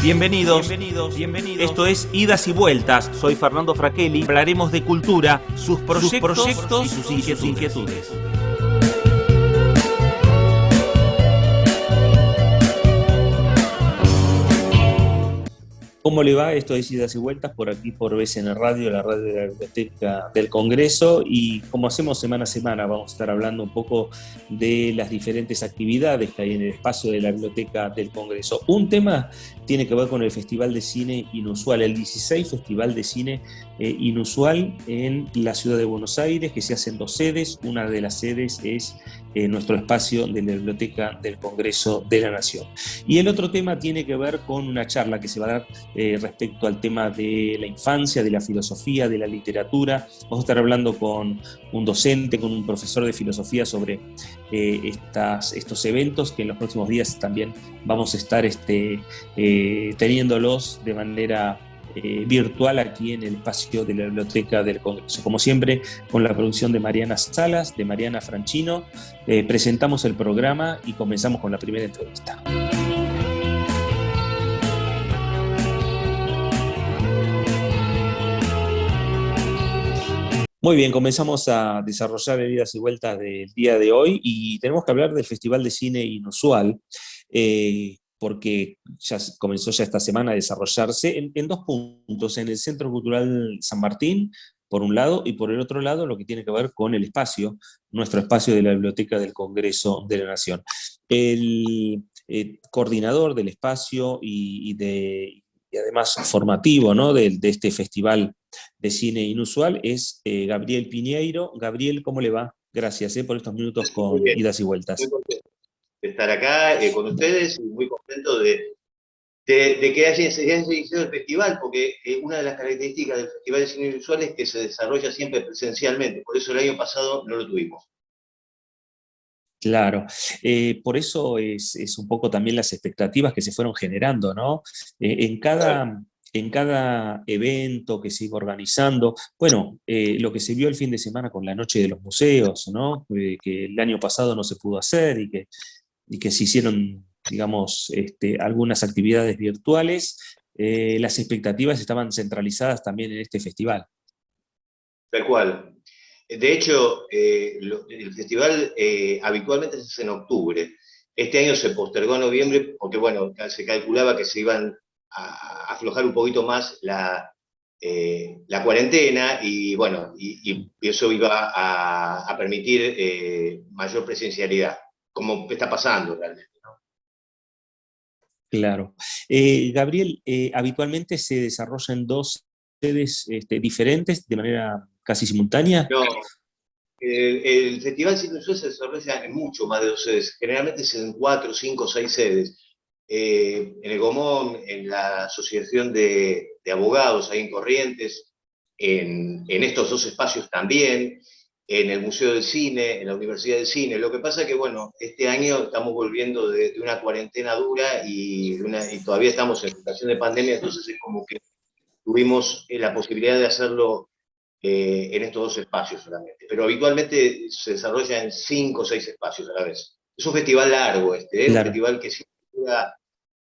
Bienvenidos. Esto es Idas y Vueltas. Soy Fernando Fraquelli. Hablaremos de cultura, sus proyectos y sus inquietudes. ¿Cómo le va? Esto es Idas y Vueltas por aquí por BCN Radio, la radio de la Biblioteca del Congreso, y como hacemos semana a semana vamos a estar hablando un poco de las diferentes actividades que hay en el espacio de la Biblioteca del Congreso. Un tema tiene que ver con el Festival de Cine Inusual, el 16 Festival de Cine Inusual en la ciudad de Buenos Aires, que se hace en 2 sedes. Una de las sedes es nuestro espacio de la Biblioteca del Congreso de la Nación. Y el otro tema tiene que ver con una charla que se va a dar respecto al tema de la infancia, de la filosofía, de la literatura. Vamos a estar hablando con un docente, con un profesor de filosofía sobre estos eventos que en los próximos días también vamos a estar teniéndolos de manera virtual aquí en el espacio de la Biblioteca del Congreso. Como siempre, con la producción de Mariana Salas, de Mariana Franchino, presentamos el programa y comenzamos con la primera entrevista. Muy bien, comenzamos a desarrollar el Idas y Vueltas del día de hoy y tenemos que hablar del Festival de Cine Inusual, porque comenzó esta semana a desarrollarse en 2 puntos, en el Centro Cultural San Martín, por un lado, y por el otro lado lo que tiene que ver con el espacio, nuestro espacio de la Biblioteca del Congreso de la Nación. El coordinador del espacio y además formativo, ¿no?, de este festival de cine inusual es Gabriel Piñeiro. Gabriel, ¿cómo le va? Gracias por estos minutos con Idas y Vueltas. Muy contento de estar acá con ustedes y muy contento de que se haya iniciado el festival, porque una de las características del Festival de Cine Inusual es que se desarrolla siempre presencialmente, por eso el año pasado no lo tuvimos. Claro, por eso es un poco también las expectativas que se fueron generando, ¿no? En cada evento que se iba organizando, bueno, lo que se vio el fin de semana con la Noche de los Museos, ¿no? Que el año pasado no se pudo hacer y que se hicieron, digamos, algunas actividades virtuales, las expectativas estaban centralizadas también en este festival. Tal cual. De hecho, el festival habitualmente se hace en octubre. Este año se postergó a noviembre porque, bueno, se calculaba que se iban a aflojar un poquito más la cuarentena y, bueno, y eso iba a permitir mayor presencialidad, como está pasando realmente, ¿no? Claro. Gabriel, habitualmente se desarrolla en 2 sedes diferentes de manera casi simultánea. No, el Festival Cine Inusual se desarrolla en mucho más de 2 sedes, generalmente es en 4, 5, 6 sedes. En el Gomón, en la Asociación de Abogados, ahí en Corrientes, en estos 2 espacios también, en el Museo del Cine, en la Universidad del Cine. Lo que pasa es que, bueno, este año estamos volviendo de una cuarentena dura y todavía estamos en situación de pandemia, entonces es como que tuvimos la posibilidad de hacerlo en estos 2 espacios solamente. Pero habitualmente se desarrolla en 5 o 6 espacios a la vez. Es un festival largo un Claro. festival que siempre dura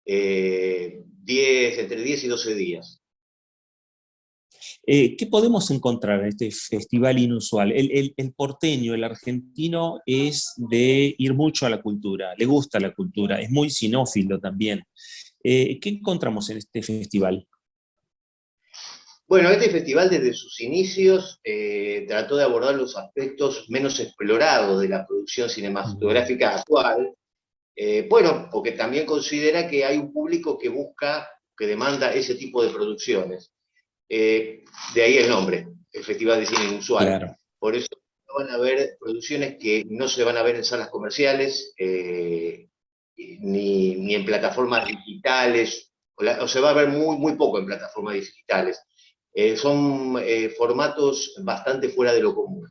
entre 10 y 12 días. ¿Qué podemos encontrar en este festival inusual? El porteño, el argentino, es de ir mucho a la cultura, le gusta la cultura, es muy cinófilo también. ¿Qué encontramos en este festival? Bueno, este festival desde sus inicios trató de abordar los aspectos menos explorados de la producción cinematográfica actual, bueno, porque también considera que hay un público que busca, que demanda ese tipo de producciones. De ahí el nombre, el Festival de Cine Inusual. Claro. Por eso van a haber producciones que no se van a ver en salas comerciales, ni en plataformas digitales, o se va a ver muy poco en plataformas digitales. Son formatos bastante fuera de lo común.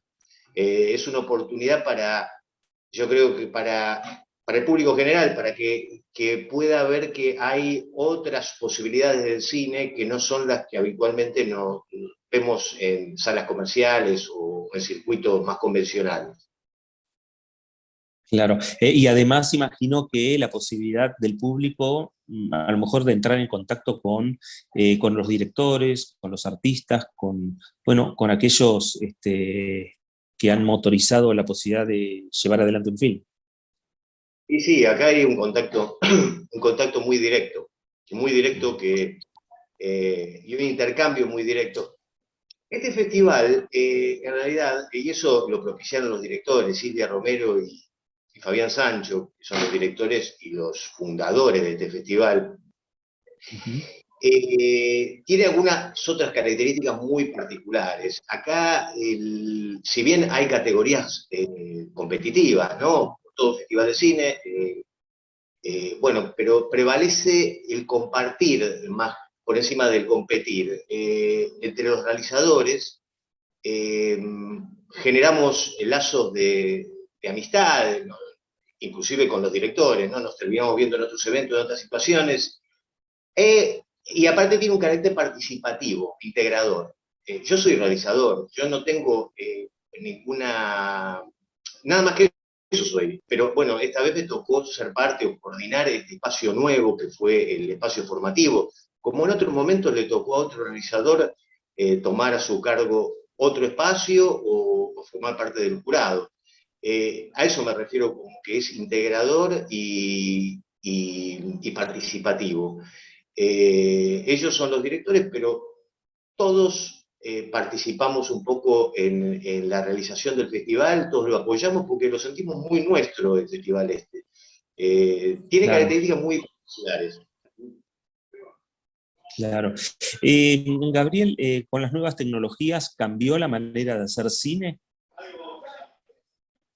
Es una oportunidad yo creo que para el público general, para que pueda ver que hay otras posibilidades del cine que no son las que habitualmente no vemos en salas comerciales o en circuitos más convencionales. Claro. Y además imagino que la posibilidad del público, a lo mejor de entrar en contacto con los directores, con los artistas, bueno, con aquellos que han motorizado la posibilidad de llevar adelante un film. Y sí, acá hay un contacto, un contacto muy directo y un intercambio muy directo. Este festival, en realidad, y eso lo propiciaron los directores, Silvia Romero y Fabián Sancho, que son los directores y los fundadores de este festival, Ujú. tiene algunas otras características muy particulares. Acá, si bien hay categorías competitivas, ¿no? Todo festival de cine, bueno, pero prevalece el compartir más por encima del competir. Entre los realizadores eh, generamos lazos de amistad, ¿no? Inclusive con los directores, ¿no? Nos terminamos viendo en otros eventos, en otras situaciones, y aparte tiene un carácter participativo, integrador. Yo soy realizador, yo no tengo ninguna, nada más que eso soy, pero bueno, esta vez me tocó ser parte o coordinar este espacio nuevo que fue el espacio formativo. Como en otro momento le tocó a otro realizador tomar a su cargo otro espacio o formar parte del jurado. A eso me refiero como que es integrador y participativo. Ellos son los directores, pero todos participamos un poco en la realización del festival, todos lo apoyamos porque lo sentimos muy nuestro el festival este. Tiene Claro, características muy particulares. claro. Gabriel, con las nuevas tecnologías, ¿cambió la manera de hacer cine?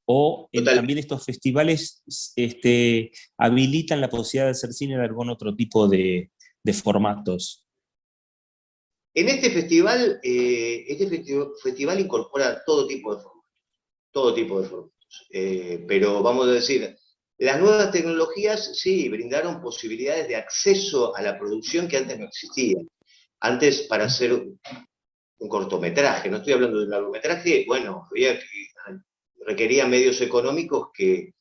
¿O también Totalmente. estos festivales habilitan la posibilidad de hacer cine de algún otro tipo de formatos? En festival incorpora todo tipo de formatos. Pero vamos a decir, las nuevas tecnologías sí brindaron posibilidades de acceso a la producción que antes no existía. Antes, para hacer un cortometraje, no estoy hablando de un largometraje, bueno, requería medios económicos que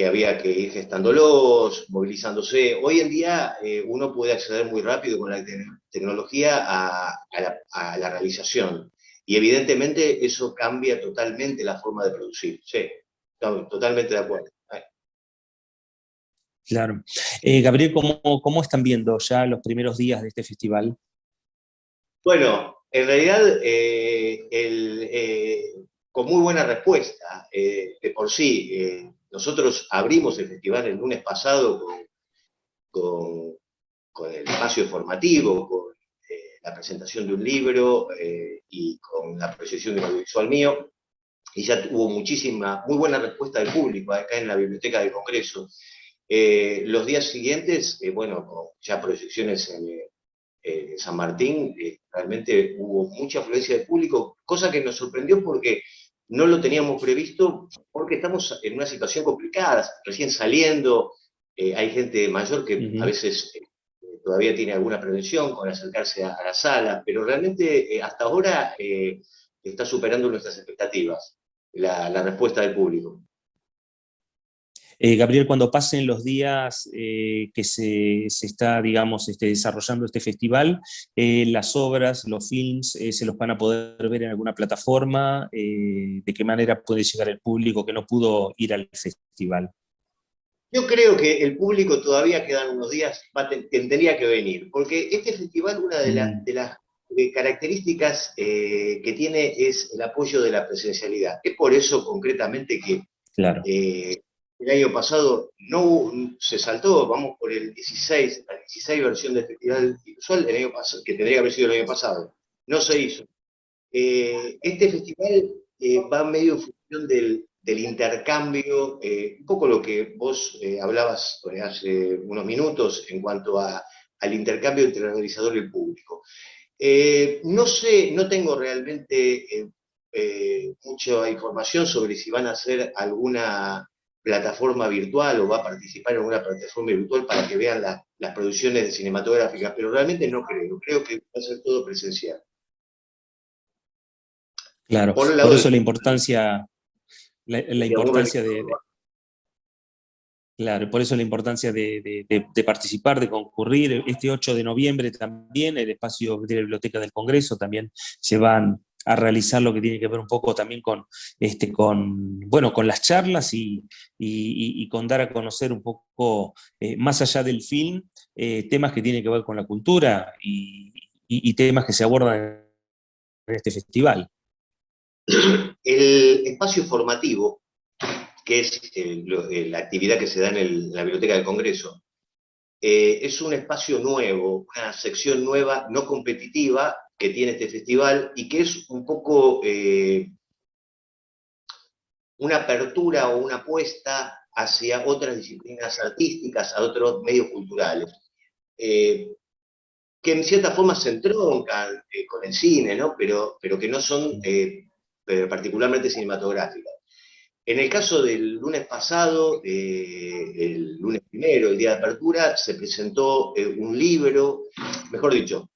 había que ir gestándolos, movilizándose. Hoy en día uno puede acceder muy rápido con la tecnología a la realización. Y evidentemente eso cambia totalmente la forma de producir. Sí, totalmente de acuerdo. Claro. Gabriel, ¿cómo están viendo ya los primeros días de este festival? Bueno, en realidad, con muy buena respuesta. De por sí, nosotros abrimos el festival el lunes pasado con, con el espacio formativo, con la presentación de un libro y con la proyección de un audiovisual mío, y ya tuvo muy buena respuesta del público acá en la Biblioteca del Congreso. Los días siguientes, bueno, con ya proyecciones en San Martín, realmente hubo mucha afluencia de público, cosa que nos sorprendió porque no lo teníamos previsto, porque estamos en una situación complicada, recién saliendo, hay gente mayor que a Ujú. veces todavía tiene alguna prevención con acercarse a la sala, pero realmente hasta ahora está superando nuestras expectativas la respuesta del público. Gabriel, cuando pasen los días que se está, digamos, desarrollando este festival, las obras, los films, ¿se los van a poder ver en alguna plataforma? ¿De qué manera puede llegar el público que no pudo ir al festival? Yo creo que el público todavía quedan unos días, tendría que venir, porque este festival, una Mm, de las características que tiene es el apoyo de la presencialidad. Es por eso concretamente que claro. el año pasado no se saltó, vamos por la 16 versión del festival inusual el año pasado, que tendría que haber sido el año pasado. No se hizo. Este festival va medio en función del intercambio, un poco lo que vos hablabas hace unos minutos en cuanto al intercambio entre el realizador y el público. No sé, no tengo realmente mucha información sobre si van a hacer alguna plataforma virtual o va a participar en alguna plataforma virtual para que vean las producciones cinematográficas, pero realmente no creo que va a ser todo presencial. Claro, Por el por lado del eso público, la de alguna importancia manera. Claro, por eso la importancia de participar, de concurrir. Este 8 de noviembre también, el espacio de la Biblioteca del Congreso, también se van a realizar lo que tiene que ver un poco también bueno, con las charlas y con dar a conocer un poco, más allá del film, temas que tienen que ver con la cultura y temas que se abordan en este festival. El espacio formativo, que es la actividad que se da en la Biblioteca del Congreso, es un espacio nuevo, una sección nueva, no competitiva, que tiene este festival y que es un poco una apertura o una apuesta hacia otras disciplinas artísticas, a otros medios culturales, que en cierta forma se entroncan con el cine, ¿no? Pero que no son particularmente cinematográficas. En el caso del lunes pasado, el lunes primero, el día de apertura, se presentó un libro, mejor dicho,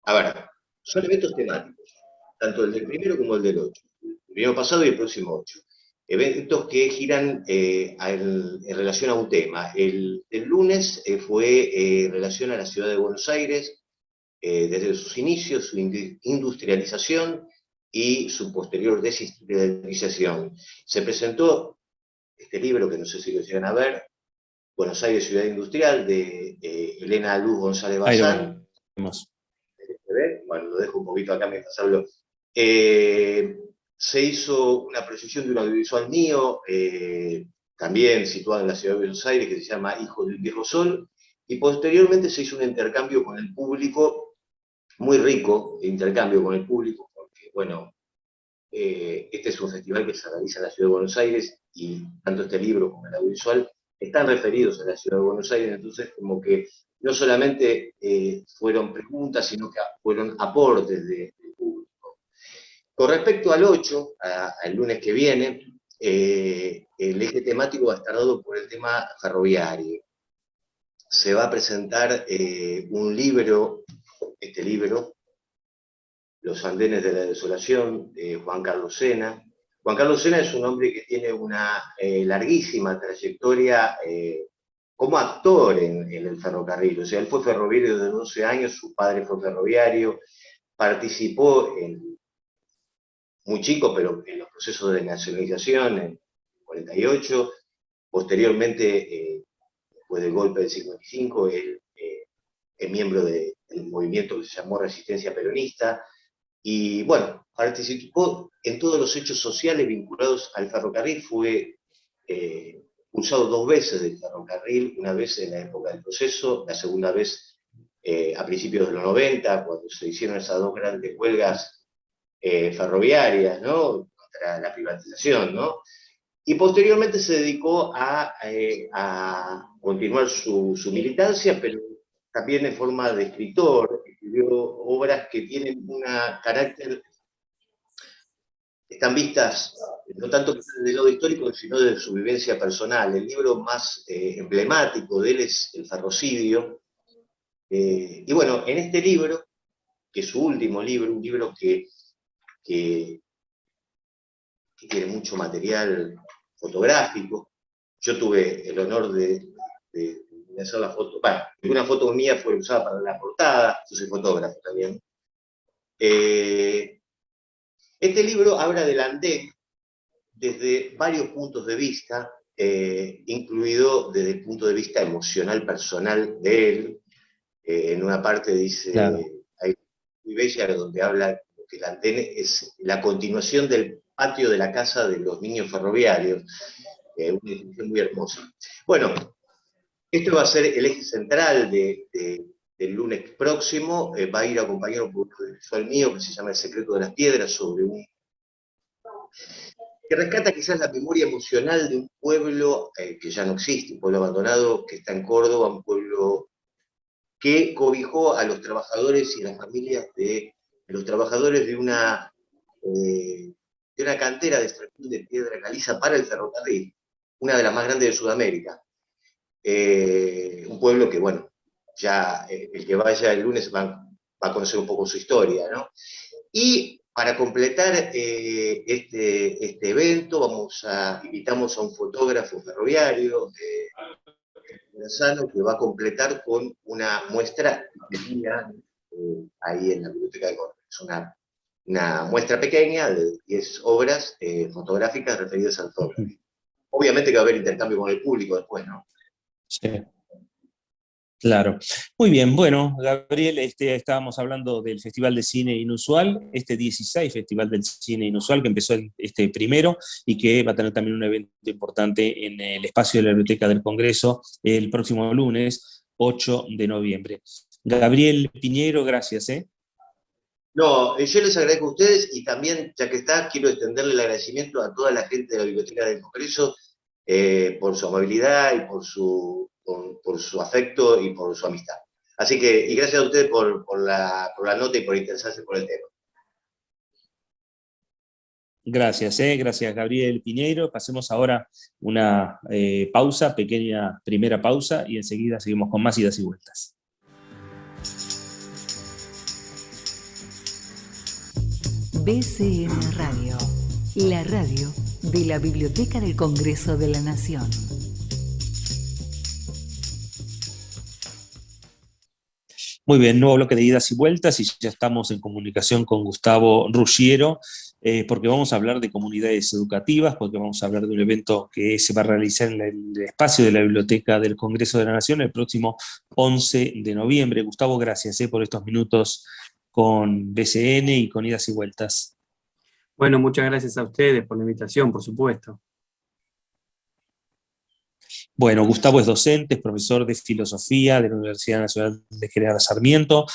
a ver, son eventos temáticos, tanto el del primero como el del 8, el primero pasado y el próximo 8. Eventos que giran en relación a un tema. El lunes fue en relación a la ciudad de Buenos Aires, desde sus inicios, su industrialización y su posterior desindustrialización. Se presentó este libro, que no sé si lo llegan a ver, Buenos Aires, Ciudad Industrial, de Elena Luz González Ahí lo Bazán. vemos. Bueno, lo dejo un poquito acá mientras hablo. Se hizo una proyección de un audiovisual mío, también situado en la ciudad de Buenos Aires, que se llama Hijo del Viejo Sol, y posteriormente se hizo un intercambio con el público, muy rico intercambio con el público, porque, bueno, este es un festival que se realiza en la ciudad de Buenos Aires y tanto este libro como el audiovisual están referidos a la ciudad de Buenos Aires, entonces como que no solamente fueron preguntas, sino que fueron aportes del público. Con respecto al 8, al lunes que viene, el eje temático va a estar dado por el tema ferroviario. Se va a presentar un libro, este libro, Los andenes de la desolación, de Juan Carlos Sena. Juan Carlos Sena es un hombre que tiene una larguísima trayectoria como actor en el ferrocarril. O sea, él fue ferroviario desde 12 años, su padre fue ferroviario, participó muy chico, pero en los procesos de nacionalización en 48, posteriormente, después del golpe del 55, él es miembro del movimiento que se llamó Resistencia Peronista, y bueno, participó en todos los hechos sociales vinculados al ferrocarril, fue expulsado 2 veces del ferrocarril, una vez en la época del proceso, la segunda vez a principios de los 90, cuando se hicieron esas 2 grandes huelgas ferroviarias, ¿no? Contra la privatización, ¿no? Y posteriormente se dedicó a continuar su militancia, pero también en forma de escritor, escribió obras que tienen un carácter, están vistas no tanto del lado histórico, sino de su vivencia personal. El libro más emblemático de él es El Ferrocidio. Y bueno, en este libro, que es su último libro, un libro que tiene mucho material fotográfico. Yo tuve el honor de hacer la foto. Bueno, una foto mía fue usada para la portada, yo soy fotógrafo también. Este libro habla del andén desde varios puntos de vista, incluido desde el punto de vista emocional personal de él. En una parte dice, Claro. hay muy bella, donde habla que el andén es la continuación del patio de la casa de los niños ferroviarios, una descripción muy hermosa. Bueno, esto va a ser el eje central del lunes próximo, va a ir acompañado por un audiovisual mío que se llama El secreto de las piedras, sobre que rescata quizás la memoria emocional de un pueblo que ya no existe, un pueblo abandonado que está en Córdoba, un pueblo que cobijó a los trabajadores y a las familias de los trabajadores de una cantera de extracción de piedra caliza para el ferrocarril, una de las más grandes de Sudamérica. Un pueblo que, bueno, ya el que vaya el lunes va a conocer un poco su historia, ¿no? Y para completar este evento, invitamos a un fotógrafo ferroviario, Sano, que va a completar con una muestra de guía ahí en la Biblioteca de Congreso. Una muestra pequeña de 10 obras fotográficas referidas al photography. Obviamente que va a haber intercambio con el público después, ¿no? Sí. Claro. Muy bien, bueno, Gabriel, estábamos hablando del Festival de Cine Inusual, este 16 Festival del Cine Inusual, que empezó este primero y que va a tener también un evento importante en el espacio de la Biblioteca del Congreso el próximo lunes, 8 de noviembre. Gabriel Piñero, gracias. No, yo les agradezco a ustedes y también, ya que está, quiero extenderle el agradecimiento a toda la gente de la Biblioteca del Congreso por su amabilidad y por su afecto y por su amistad. Así que, y gracias a ustedes por la nota y por interesarse por el tema. Gracias, gracias Gabriel Piñeiro. Pasemos ahora una pausa, pequeña primera pausa, y enseguida seguimos con más idas y vueltas. BCN Radio, la radio de la Biblioteca del Congreso de la Nación. Muy bien, nuevo bloque de idas y vueltas y ya estamos en comunicación con Gustavo Ruggiero, porque vamos a hablar de comunidades educativas, porque vamos a hablar de un evento que se va a realizar en el espacio de la Biblioteca del Congreso de la Nación el próximo 11 de noviembre. Gustavo, gracias por estos minutos con BCN y con idas y vueltas. Bueno, muchas gracias a ustedes por la invitación, por supuesto. Bueno, Gustavo es docente, es profesor de filosofía de la Universidad Nacional de General Sarmiento.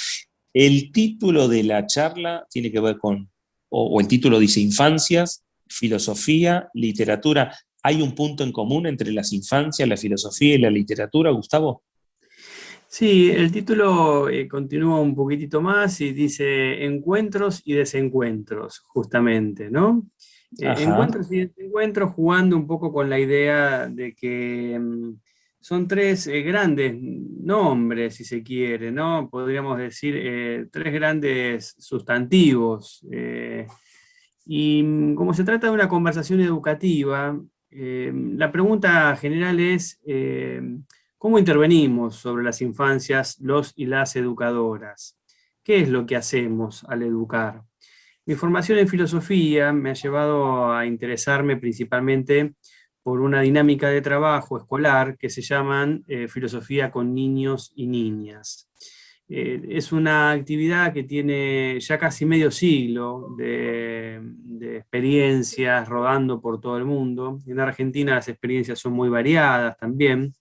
El título de la charla tiene que ver con, o el título dice infancias, filosofía, literatura. ¿Hay un punto en común entre las infancias, la filosofía y la literatura, Gustavo? Sí, el título continúa un poquitito más y dice encuentros y desencuentros, justamente, ¿no? Encuentros y desencuentros, jugando un poco con la idea de que son tres grandes nombres, si se quiere, ¿no? Podríamos decir tres grandes sustantivos. Y como se trata de una conversación educativa, la pregunta general es ¿cómo intervenimos sobre las infancias los y las educadoras? ¿Qué es lo que hacemos al educar? Mi formación en filosofía me ha llevado a interesarme principalmente por una dinámica de trabajo escolar que se llaman filosofía con niños y niñas. Es una actividad que tiene ya casi medio siglo de experiencias rodando por todo el mundo. En Argentina las experiencias son muy variadas también,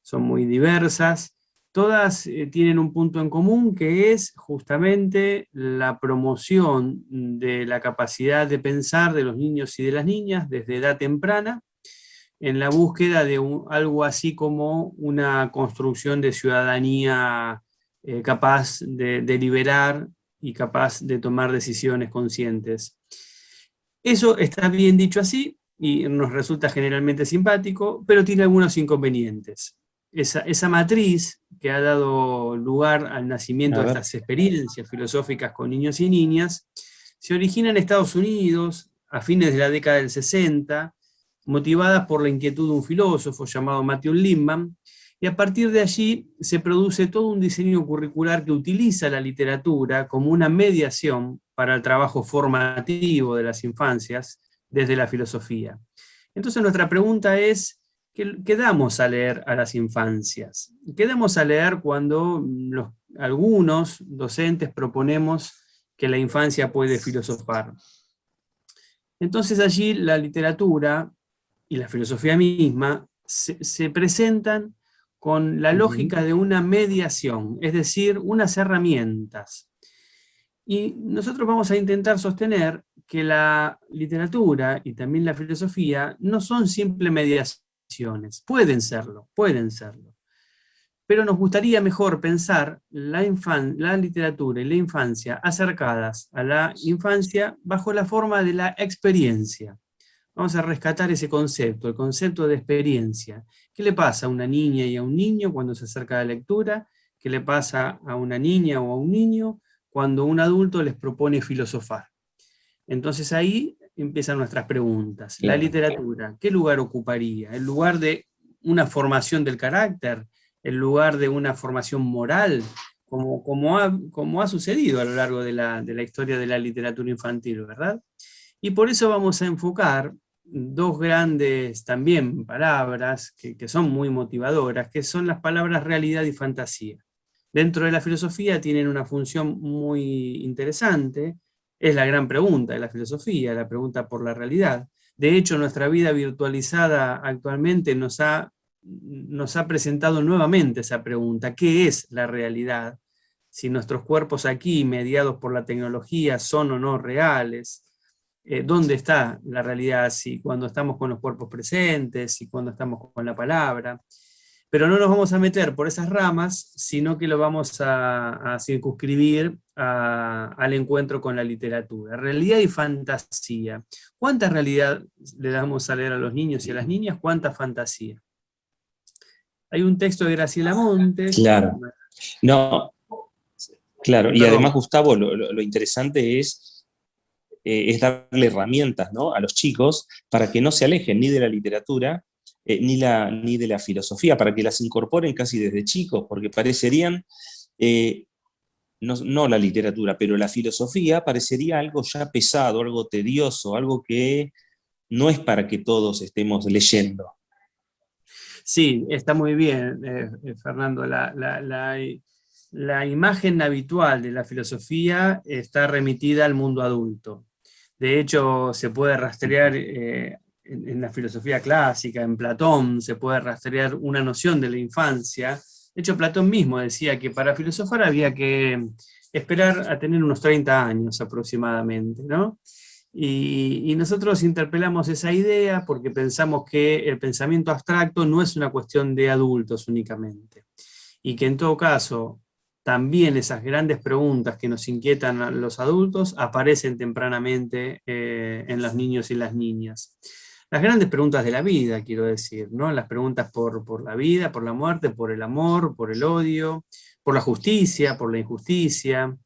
son muy diversas. Todas tienen un punto en común, que es justamente la promoción de la capacidad de pensar de los niños y de las niñas desde edad temprana, en la búsqueda de algo así como una construcción de ciudadanía capaz de deliberar y capaz de tomar decisiones conscientes. Eso está bien dicho así y nos resulta generalmente simpático, pero tiene algunos inconvenientes. Esa matriz que ha dado lugar al nacimiento de estas experiencias filosóficas con niños y niñas se origina en Estados Unidos a fines de la década del 60, motivadas por la inquietud de un filósofo llamado Matthew Lindman, y a partir de allí se produce todo un diseño curricular que utiliza la literatura como una mediación para el trabajo formativo de las infancias desde la filosofía. Entonces nuestra pregunta es, ¿qué damos a leer a las infancias? ¿Qué damos a leer cuando algunos docentes proponemos que la infancia puede filosofar? Entonces allí la literatura y la filosofía misma se presentan con la lógica de una mediación, es decir, unas herramientas. Y nosotros vamos a intentar sostener que la literatura y también la filosofía no son simples mediaciones, pueden serlo, pero nos gustaría mejor pensar la literatura y la infancia acercadas a la infancia bajo la forma de la experiencia. Vamos a rescatar ese concepto, el concepto de experiencia. ¿Qué le pasa a una niña y a un niño cuando se acerca a la lectura? ¿Qué le pasa a una niña o a un niño cuando un adulto les propone filosofar? Entonces ahí empiezan nuestras preguntas. La literatura, ¿qué lugar ocuparía? El lugar de una formación del carácter, en lugar de una formación moral, como ha sucedido a lo largo de la historia de la literatura infantil, ¿verdad? Y por eso vamos a enfocar dos grandes también palabras que son muy motivadoras, que son las palabras realidad y fantasía. Dentro de la filosofía tienen una función muy interesante, es la gran pregunta de la filosofía, la pregunta por la realidad. De hecho, nuestra vida virtualizada actualmente nos ha presentado nuevamente esa pregunta: ¿qué es la realidad? Si nuestros cuerpos aquí, mediados por la tecnología, son o no reales. ¿Dónde está la realidad? Si cuando estamos con los cuerpos presentes, si cuando estamos con la palabra. Pero no nos vamos a meter por esas ramas, sino que lo vamos a circunscribir al encuentro con la literatura. Realidad y fantasía. ¿Cuánta realidad le damos a leer a los niños y a las niñas? ¿Cuánta fantasía? Hay un texto de Graciela Montes. Claro. No, claro. Y Perdón. además, Gustavo, lo interesante es darle herramientas, ¿no?, a los chicos para que no se alejen ni de la literatura ni de la filosofía, para que las incorporen casi desde chicos, porque parecerían, no la literatura, pero la filosofía parecería algo ya pesado, algo tedioso, algo que no es para que todos estemos leyendo. Sí, está muy bien, Fernando. La imagen habitual de la filosofía está remitida al mundo adulto. De hecho, se puede rastrear en la filosofía clásica, en Platón, se puede rastrear una noción de la infancia. De hecho, Platón mismo decía que para filosofar había que esperar a tener unos 30 años aproximadamente, ¿no? Y nosotros interpelamos esa idea porque pensamos que el pensamiento abstracto no es una cuestión de adultos únicamente, y que en todo caso también esas grandes preguntas que nos inquietan a los adultos aparecen tempranamente en los niños y las niñas. Las grandes preguntas de la vida, quiero decir, ¿no? Las preguntas por la vida, por la muerte, por el amor, por el odio, por la justicia, por la injusticia.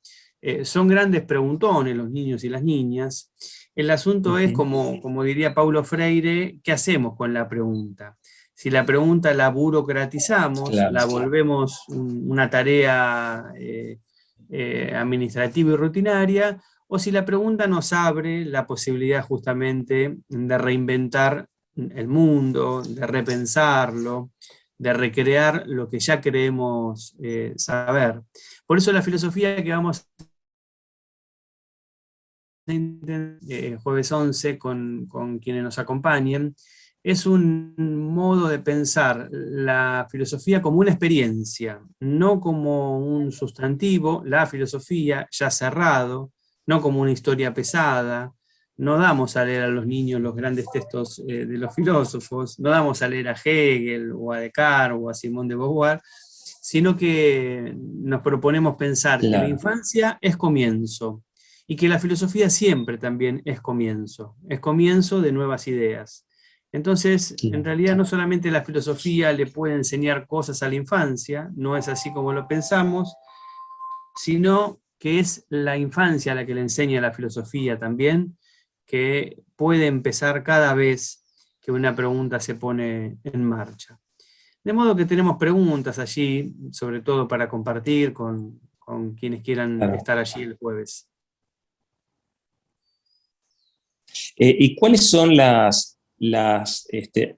Son grandes preguntones los niños y las niñas. El asunto es, como diría Paulo Freire, ¿qué hacemos con la pregunta? Si la pregunta la burocratizamos, Claro. la volvemos una tarea administrativa y rutinaria, o si la pregunta nos abre la posibilidad justamente de reinventar el mundo, de repensarlo, de recrear lo que ya creemos saber. Por eso la filosofía que vamos jueves 11 con quienes nos acompañen, es un modo de pensar la filosofía como una experiencia, no como un sustantivo, la filosofía ya cerrado, no como una historia pesada. No damos a leer a los niños los grandes textos de los filósofos, no damos a leer a Hegel o a Descartes o a Simone de Beauvoir, sino que nos proponemos pensar que la infancia es comienzo, y que la filosofía siempre también es comienzo de nuevas ideas. Entonces, en realidad no solamente la filosofía le puede enseñar cosas a la infancia, no es así como lo pensamos, sino que es la infancia la que le enseña la filosofía también, que puede empezar cada vez que una pregunta se pone en marcha. De modo que tenemos preguntas allí, sobre todo para compartir con quienes quieran estar allí el jueves. ¿Y cuáles son las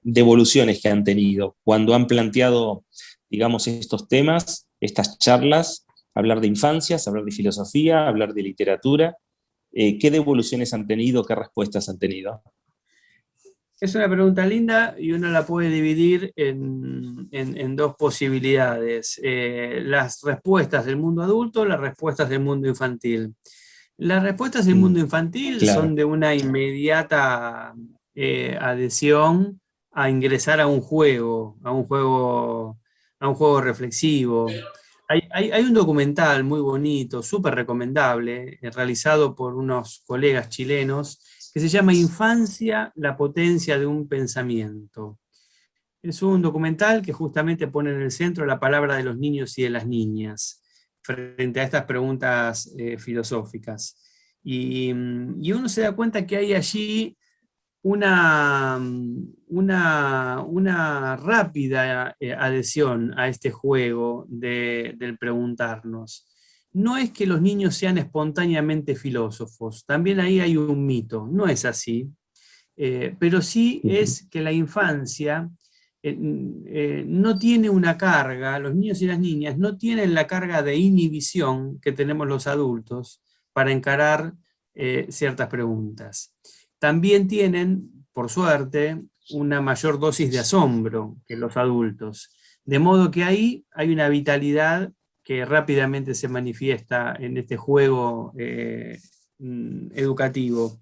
devoluciones que han tenido cuando han planteado, digamos, estos temas, estas charlas, hablar de infancias, hablar de filosofía, hablar de literatura? ¿Qué devoluciones han tenido, qué respuestas han tenido? Es una pregunta linda y uno la puede dividir en dos posibilidades. Las respuestas del mundo adulto, las respuestas del mundo infantil. Las respuestas del mundo infantil son de una inmediata adhesión a ingresar a un juego reflexivo. Hay un documental muy bonito, súper recomendable, realizado por unos colegas chilenos, que se llama Infancia, la potencia de un pensamiento. Es un documental que justamente pone en el centro la palabra de los niños y de las niñas frente a estas preguntas filosóficas. Y uno se da cuenta que hay allí una rápida adhesión a este juego del preguntarnos. No es que los niños sean espontáneamente filósofos, también ahí hay un mito, no es así, pero sí es que la infancia no tiene una carga, los niños y las niñas no tienen la carga de inhibición que tenemos los adultos para encarar ciertas preguntas. También tienen, por suerte, una mayor dosis de asombro que los adultos. De modo que ahí hay una vitalidad que rápidamente se manifiesta en este juego educativo.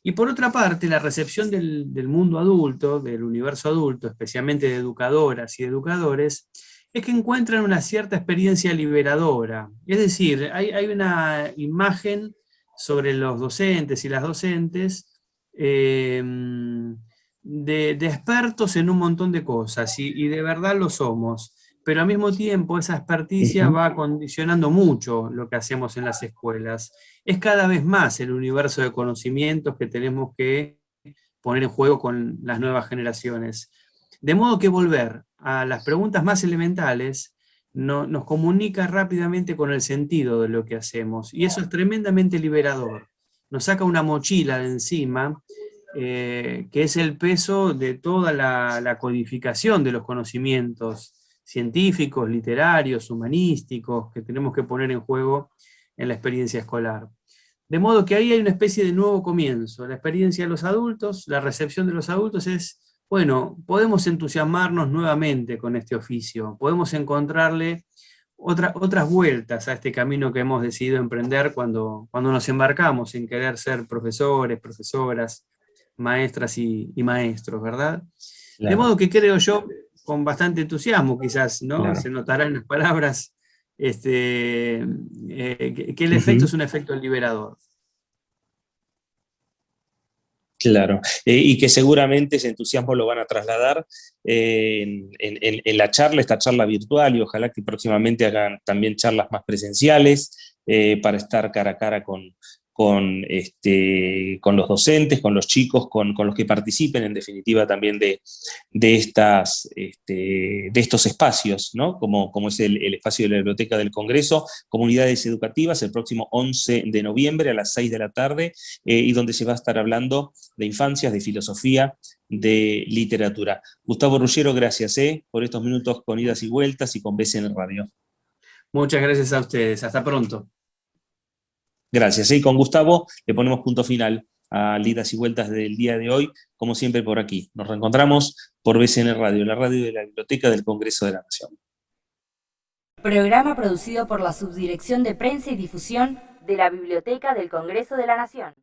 Y por otra parte, la recepción del mundo adulto, del universo adulto, especialmente de educadoras y educadores, es que encuentran una cierta experiencia liberadora. Es decir, hay una imagen sobre los docentes y las docentes de expertos en un montón de cosas, y de verdad lo somos, pero al mismo tiempo esa experticia va condicionando mucho lo que hacemos en las escuelas. Es cada vez más el universo de conocimientos que tenemos que poner en juego con las nuevas generaciones. De modo que volver a las preguntas más elementales nos comunica rápidamente con el sentido de lo que hacemos, y eso es tremendamente liberador. Nos saca una mochila de encima, que es el peso de toda la codificación de los conocimientos científicos, literarios, humanísticos, que tenemos que poner en juego en la experiencia escolar. De modo que ahí hay una especie de nuevo comienzo. La experiencia de los adultos, la recepción de los adultos es, bueno, podemos entusiasmarnos nuevamente con este oficio, podemos encontrarle otras vueltas a este camino que hemos decidido emprender cuando nos embarcamos en querer ser profesores, profesoras, maestras y maestros, ¿verdad? Claro. De modo que creo yo, con bastante entusiasmo quizás, ¿no? Claro. Se notará en las palabras, que el efecto es un efecto liberador. Claro, y que seguramente ese entusiasmo lo van a trasladar en la charla, esta charla virtual, y ojalá que próximamente hagan también charlas más presenciales para estar cara a cara con los docentes, con los chicos, con los que participen en definitiva también de estos espacios, ¿no? Como es el espacio de la Biblioteca del Congreso, comunidades educativas, el próximo 11 de noviembre a las 6 de la tarde, y donde se va a estar hablando de infancias, de filosofía, de literatura. Gustavo Ruggiero, gracias por estos minutos con idas y vueltas y con BCN Radio. Muchas gracias a ustedes, hasta pronto. Gracias. Y con Gustavo le ponemos punto final a idas y vueltas del día de hoy, como siempre por aquí. Nos reencontramos por BCN Radio, la radio de la Biblioteca del Congreso de la Nación. Programa producido por la Subdirección de Prensa y Difusión de la Biblioteca del Congreso de la Nación.